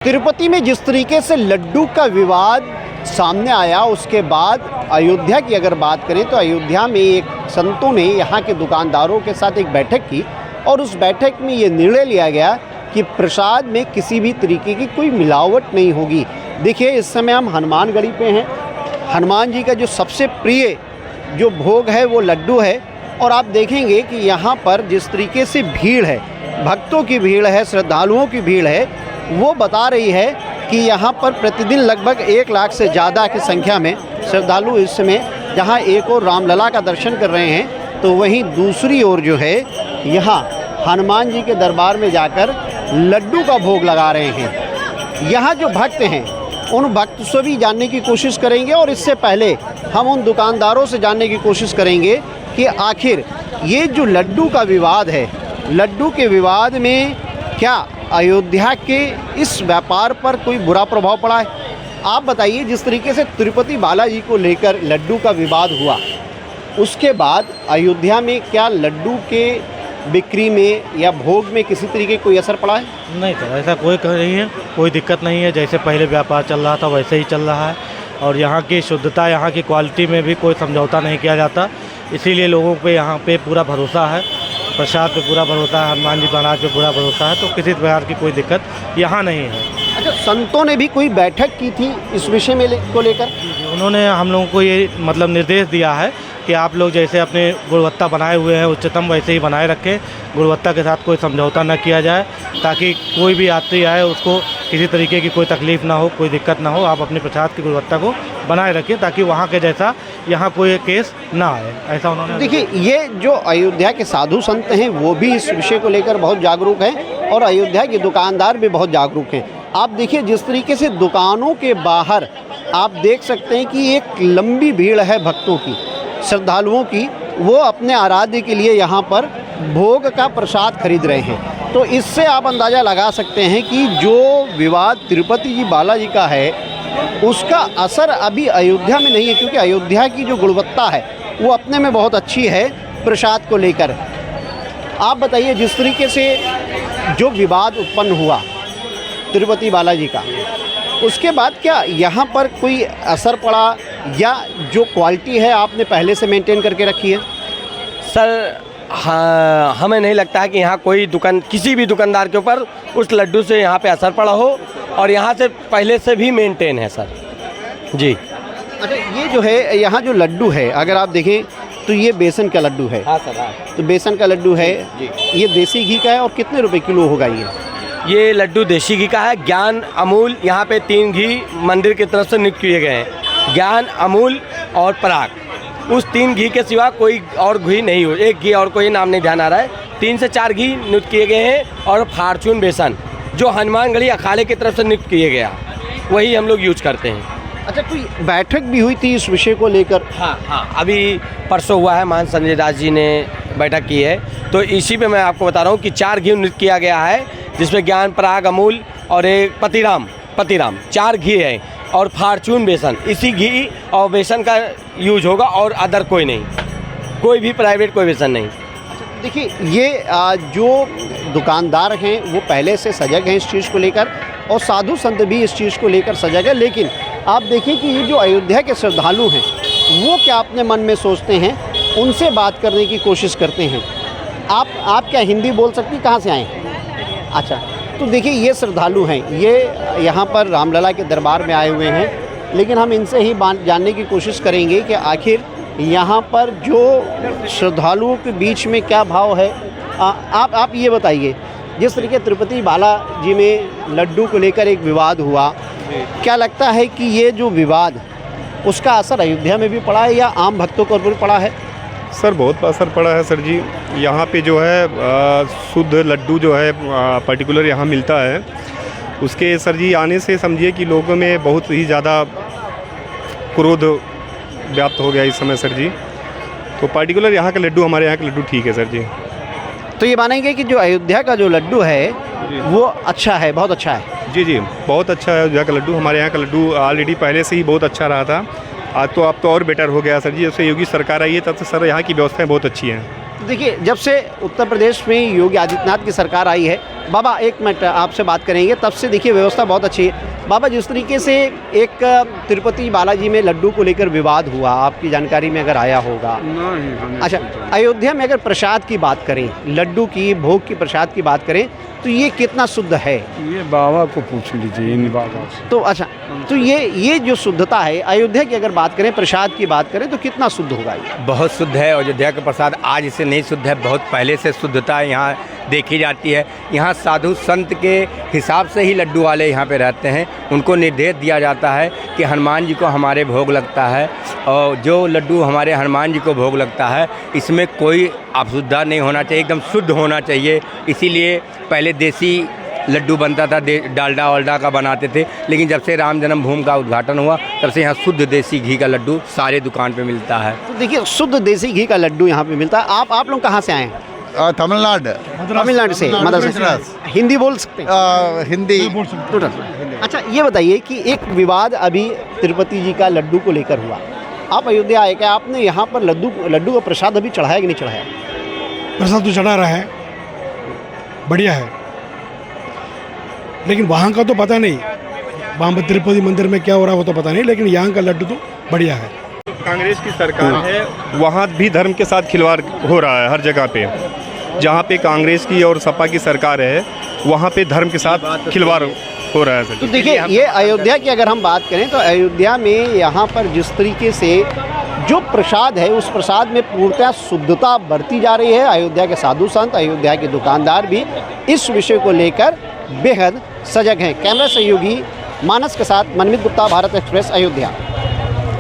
तिरुपति में जिस तरीके से लड्डू का विवाद सामने आया, उसके बाद अयोध्या की अगर बात करें तो अयोध्या में एक संतों ने यहाँ के दुकानदारों के साथ एक बैठक की और उस बैठक में ये निर्णय लिया गया कि प्रसाद में किसी भी तरीके की कोई मिलावट नहीं होगी। देखिए, इस समय हम हनुमानगढ़ी पे हैं। हनुमान जी का जो सबसे प्रिय जो भोग है वो लड्डू है और आप देखेंगे कि यहाँ पर जिस तरीके से भीड़ है, भक्तों की भीड़ है, श्रद्धालुओं की भीड़ है, वो बता रही है कि यहाँ पर प्रतिदिन लगभग 1 लाख से ज़्यादा की संख्या में श्रद्धालु इस समय जहाँ एक और रामलला का दर्शन कर रहे हैं तो वहीं दूसरी ओर जो है यहाँ हनुमान जी के दरबार में जाकर लड्डू का भोग लगा रहे हैं। यहाँ जो भक्त हैं उन भक्त से भी जानने की कोशिश करेंगे और इससे पहले हम उन दुकानदारों से जानने की कोशिश करेंगे कि आखिर ये जो लड्डू का विवाद है, लड्डू के विवाद में क्या अयोध्या के इस व्यापार पर कोई बुरा प्रभाव पड़ा है। आप बताइए, जिस तरीके से तिरुपति बालाजी को लेकर लड्डू का विवाद हुआ, उसके बाद अयोध्या में क्या लड्डू के बिक्री में या भोग में किसी तरीके कोई असर पड़ा है? नहीं सर, ऐसा कोई नहीं है, कोई दिक्कत नहीं है। जैसे पहले व्यापार चल रहा था वैसे ही चल रहा है और यहाँ की शुद्धता, यहाँ की क्वालिटी में भी कोई समझौता नहीं किया जाता। इसीलिए लोगों पे यहाँ पे पूरा भरोसा है, प्रसाद पे पूरा भरोसा है, हनुमान जी महाराज पे पूरा भरोसा है, तो किसी प्रकार की कोई दिक्कत यहाँ नहीं है। अच्छा, संतों ने भी कोई बैठक की थी इस विषय में को लेकर? उन्होंने हम लोगों को ये निर्देश दिया है कि आप लोग जैसे अपने गुणवत्ता बनाए हुए हैं उच्चतम, वैसे ही बनाए रखें। गुणवत्ता के साथ कोई समझौता न किया जाए ताकि कोई भी यात्री आए उसको किसी तरीके की कोई तकलीफ़ ना हो, कोई दिक्कत ना हो। आप अपने प्रसाद की गुणवत्ता को बनाए रखें ताकि वहाँ के जैसा यहाँ कोई केस ना आए, ऐसा उन्होंने। देखिए, ये जो अयोध्या के साधु संत हैं वो भी इस विषय को लेकर बहुत जागरूक हैं और अयोध्या के दुकानदार भी बहुत जागरूक हैं। आप देखिए, जिस तरीके से दुकानों के बाहर आप देख सकते हैं कि एक लंबी भीड़ है भक्तों की, श्रद्धालुओं की, वो अपने आराध्य के लिए यहाँ पर भोग का प्रसाद खरीद रहे हैं। तो इससे आप अंदाज़ा लगा सकते हैं कि जो विवाद तिरुपति जी बालाजी का है उसका असर अभी अयोध्या में नहीं है, क्योंकि अयोध्या की जो गुणवत्ता है वो अपने में बहुत अच्छी है प्रसाद को लेकर। आप बताइए, जिस तरीके से जो विवाद उत्पन्न हुआ तिरुपति बालाजी का, उसके बाद क्या यहाँ पर कोई असर पड़ा या जो क्वालिटी है आपने पहले से मेंटेन करके रखी है? सर हाँ, हमें नहीं लगता है कि यहाँ कोई किसी भी दुकानदार के ऊपर उस लड्डू से यहाँ पे असर पड़ा हो और यहाँ से पहले से भी मेंटेन है सर जी। अच्छा, ये जो है यहाँ जो लड्डू है, अगर आप देखें तो ये बेसन का लड्डू है। हाँ सर, हाँ। तो बेसन का लड्डू है जी। ये देसी घी का है और कितने रुपए किलो होगा ये लड्डू देसी घी का है। ज्ञान, अमूल, यहाँ पे 3 घी मंदिर की तरफ से नियुक्त किए गए हैं। ज्ञान, अमूल और पराग, उस 3 घी के सिवा कोई और घी नहीं हो। एक घी और कोई नाम नहीं ध्यान आ रहा है। 3 से 4 घी नियुक्त किए गए हैं और फार्चून बेसन जो हनुमानगढ़ी अखाड़े की तरफ से नियुक्त किए गया, वही हम लोग यूज करते हैं। अच्छा, कोई बैठक भी हुई थी इस विषय को लेकर? हाँ, अभी परसों हुआ है, मान संजय दास जी ने बैठक की है, तो इसी पे मैं आपको बता रहा हूँ कि 4 घी नियुक्त किया गया है, जिसमें ज्ञान, पराग, अमूल और एक पतिराम 4 घी है और फार्चून बेसन। इसी घी और बेसन का यूज होगा और अदर कोई नहीं, कोई भी प्राइवेट कोई बेसन नहीं। देखिए, ये जो दुकानदार हैं वो पहले से सजग हैं इस चीज़ को लेकर और साधु संत भी इस चीज़ को लेकर सजग है। लेकिन आप देखिए कि ये जो अयोध्या के श्रद्धालु हैं वो क्या अपने मन में सोचते हैं, उनसे बात करने की कोशिश करते हैं। आप क्या हिंदी बोल सकती, कहाँ से आए हैं? अच्छा, तो देखिए, ये श्रद्धालु हैं, ये यहाँ पर रामलला के दरबार में आए हुए हैं, लेकिन हम इनसे ही जानने की कोशिश करेंगे कि आखिर यहाँ पर जो श्रद्धालुओं के बीच में क्या भाव है। आप ये बताइए, जिस तरीके तिरुपति बालाजी में लड्डू को लेकर एक विवाद हुआ, क्या लगता है कि ये जो विवाद उसका असर अयोध्या में भी पड़ा है या आम भक्तों को भी पड़ा है? सर, बहुत असर पड़ा है सर जी। यहाँ पे जो है शुद्ध लड्डू जो है पर्टिकुलर यहाँ मिलता है, उसके सर जी आने से समझिए कि लोगों में बहुत ही ज़्यादा क्रोध व्याप्त हो गया इस समय सर जी। तो पर्टिकुलर यहाँ का लड्डू, हमारे यहाँ का लड्डू ठीक है सर जी। तो ये मानेंगे कि जो अयोध्या का जो लड्डू है वो अच्छा है, बहुत अच्छा है? जी, बहुत अच्छा है अयोध्या का लड्डू। हमारे यहाँ का लड्डू ऑलरेडी पहले से ही बहुत अच्छा रहा था, आज तो अब तो और बेटर हो गया सर जी। जब से योगी सरकार आई है तब से सर यहाँ की व्यवस्थाएं बहुत अच्छी हैं। देखिए, जब से उत्तर प्रदेश में योगी आदित्यनाथ की सरकार आई है बाबा एक मिनट आपसे बात करेंगे, तब से देखिए व्यवस्था बहुत अच्छी है। बाबा, जिस तरीके से एक तिरुपति बालाजी में लड्डू को लेकर विवाद हुआ, आपकी जानकारी में अगर आया होगा? अच्छा, अयोध्या में अगर प्रसाद की बात करें, लड्डू की, भोग की, प्रसाद की बात करें, तो ये कितना शुद्ध है? ये बाबा को पूछ लीजिए इन बाबा से। तो अच्छा, तो ये जो शुद्धता है, अयोध्या की अगर बात करें, प्रसाद की बात करें, तो कितना शुद्ध होगा ये? बहुत शुद्ध है अयोध्या का प्रसाद, आज से नहीं शुद्ध है, बहुत पहले से शुद्धता यहाँ देखी जाती है। यहाँ साधु संत के हिसाब से ही लड्डू वाले यहाँ पे रहते हैं, उनको निर्देश दिया जाता है कि हनुमान जी को हमारे भोग लगता है, और जो लड्डू हमारे हनुमान जी को भोग लगता है इसमें कोई अशुद्धता नहीं होना चाहिए, एकदम शुद्ध होना चाहिए। इसीलिए पहले देसी लड्डू बनता था, डालडा वालडा का बनाते थे, लेकिन जब से राम जन्मभूमि का उद्घाटन हुआ तब से यहाँ शुद्ध देसी घी का लड्डू सारे दुकान पे मिलता है। तो देखिए, शुद्ध देसी घी का लड्डू यहाँ पे मिलता है। आप लोग कहाँ से आए हैं? तमिलनाडु। तमिलनाडु से, मद्रास। हिंदी बोल सकते हैं? हिंदी टोटल। अच्छा, ये बताइए कि एक विवाद अभी तिरुपति जी का लड्डू को लेकर हुआ, आप अयोध्या आए, क्या आपने यहाँ पर लड्डू का प्रसाद अभी चढ़ाया कि नहीं चढ़ाया? प्रसाद तो चढ़ा रहा है, बढ़िया है, लेकिन वहाँ का तो पता नहीं, वहाँ पर तिरुपति मंदिर में क्या हो रहा है वो तो पता नहीं, लेकिन यहाँ का लड्डू तो बढ़िया है। कांग्रेस की सरकार है, वहाँ भी धर्म के साथ खिलवाड़ हो रहा है हर जगह पे। जहाँ पे कांग्रेस की और सपा की सरकार है, वहाँ पे धर्म के साथ खिलवाड़ हो रहा है सर। तो देखिए, ये अयोध्या की अगर हम बात करें तो अयोध्या में यहाँ पर जिस तरीके से जो प्रसाद है, उस प्रसाद में पूर्णतः शुद्धता बरती जा रही है। अयोध्या के साधु संत, अयोध्या के दुकानदार भी इस विषय को लेकर बेहद सजग हैं। कैमरा सहयोगी मानस के साथ मनमित गुप्ता, भारत एक्सप्रेस, अयोध्या।